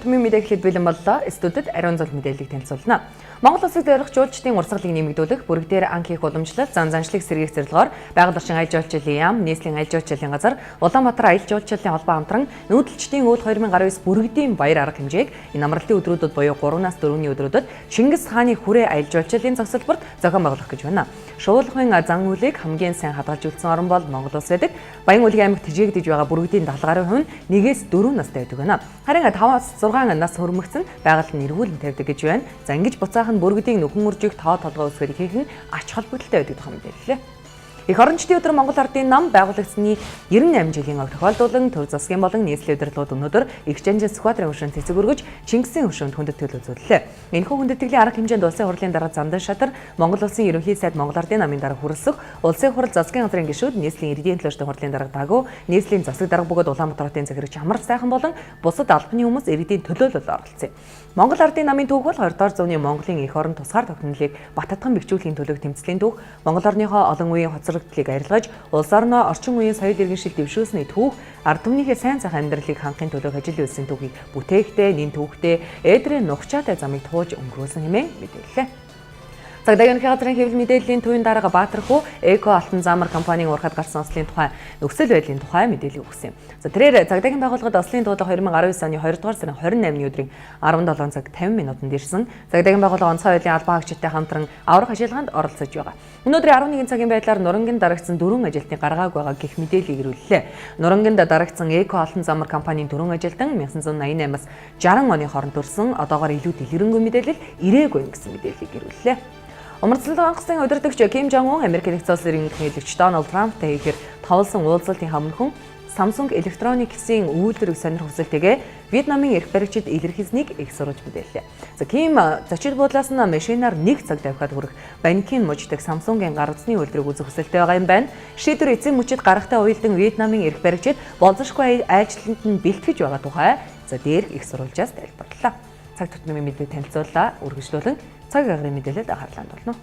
тутмын мэдээлэл бэлэн боллоо. Студид ариун зул мэдээллийг танилцуулна. Монгол улсыг дээрх жуулчдын урсгалыг нэмэгдүүлэх, бүрэг дээр анх хийх уламжлалт, заншлыг сэргээх зорилгоор Байгаль орчин аялал жуулчлалын яам, нийслэлийн аялал жуулчлалын газар, Улаанбаатар аялал жуулчлалын холбоо хамтран нүүдэлчдийн үйл 2019 бүрэгдийн баяр арга хэмжээг энэ амралтын өдрүүдэд буюу 3-аас 4-ний өдрүүдэд Чингис хааны хүрээ аялал жуулчлалын зохицолборт зохион байгуулах гэж байна. Шуулгын зан үйлийг хамгийн сайн хадгалж үлдсэн орн бол Монгол улс байдаг. Баян-Улгийн аймагт хижээгдэж байгаа бүрэгдийн 70% нь 1-4 настай байдаг байна. Харин 5-6 нас хүрмэгцэн байгальд нэрвүүлэн тавьдаг гэж байна. За ингэж буцаах нь бүргэдийн нөхөн үржих тоо толгой үсгээр хийх нь ач холбогдолтой байдаг тухай мэдээллээ. Их орончдын өдөр Монгол Ардын нам байгуулагдсны 98 жилийн өг тохиолдуулан төв засгийн болон нийслэлийн удирдлагууд өнөөдөр их жанжин Сүхбаатарын хөршөнд цэцэг өргөж Чингисийн хөршөнд хүндэтгэл үзүүллээ. Энэхүү хүндэтгэлийн арга хэмжээнд улсын хурлын дарга Замдан Шатар, Монгол улсын ерөнхий сайд Монгол Ардын намын дарга Хүрэлцэх, улсын хурал засгийн газрын гишүүд, нийслэлийн иргэдийн төлөөлөлтийн хурлын дарга Дагуу, нийслэлийн засаг дарга бөгөөд Улаанбаатар хотын захирагч Амар сайхан болон бусад албаны хүмүүс иргэдийн төлөөлөлд оролцсон. Монгол Ардын намын түүх бол 20 дугаар зууны Монголын эх орон тусгаар тогтнолыг баттган бэхжүүлэхийн төлөв тэмцлийн түүх, Монгол орныхоо олон үеийн хоцрогдлыг арилгаж, улс орноо орчин үеийн соёл иргэншил дэвшүүлсний түүх, ард түмнийхээ сайн сайхан амьдралыг хангахын төлөө ажил үйлсэн түүхийг бүтээхдээ, нэн түүхтэй ээдрээ нухчаатай замыг тууж өнгөрүүлсэн хэмээн мэдээллээ. Цагдаагийн газрын хэвлэл мэдээллийн төвийн дарга Баатархуу Эко алтан замар компанийн урахад гарсан ослын тухай нөхцөл байдлын тухай мэдээлэл өгсөн юм. За тэрээр цагдаагийн байгууллагад ослын дуудлага 2019 оны 2 дугаар сарын 28-ны өдрийн 17 цаг 50 минутанд ирсэн. Цагдаагийн байгууллага онцгой байдлын албан хаагчтай хамтран аврах ажиллагаанд оролцож байгаа. Өнөөдрийн 11 цагийн байдлаар Нурангинд дарагдсан 4 ажилтны гаргааг байгаа гэх мэдээллийг ирүүллээ. Нурангинд дарагдсан Эко алтан замар компанийн 4 ажилтан 1988-аас 60 оны хооронд төрсэн одоогоор илүү дэлгэрэнгүй мэдээлэл ирээгүй гэсэн мэдээллийг ирүүллээ. Умарцлалын онгоцны удирдагч Ким Жон Ун Америк нэгдсэн улсын иргэншлийн хэлэгч Дональд Трамптай хийхээр товлсон уулзалтын хамнхан Samsung Electronics-ийн үйлдвэрийг сонирх хүсэлтэйгээ Вьетнамын эрх баригчид илэрхийлсэнийг их сурвалж мэдээллээ. За Ким зочид буудлаас нь машинаар 1 цаг давхиад хүрэх банкийн мужиддаг Samsung-ийн гар утасны үйлдвэрийг үзэх хүсэлтэй байгаа юм байна. Шийдвэр эцсийн мөчид гарахтаа уялдан Вьетнамын эрх баригчид болзошгүй айлчлаланд нь бэлтгэж байгаа тухай дээрх их сурвалжаас тайлбарлалаа. Цаг тутмын мэдээ танилцууллаа. Үргэлжлүүлэн цаг агрын мэдээлэлд анхаарлаа хандуулна.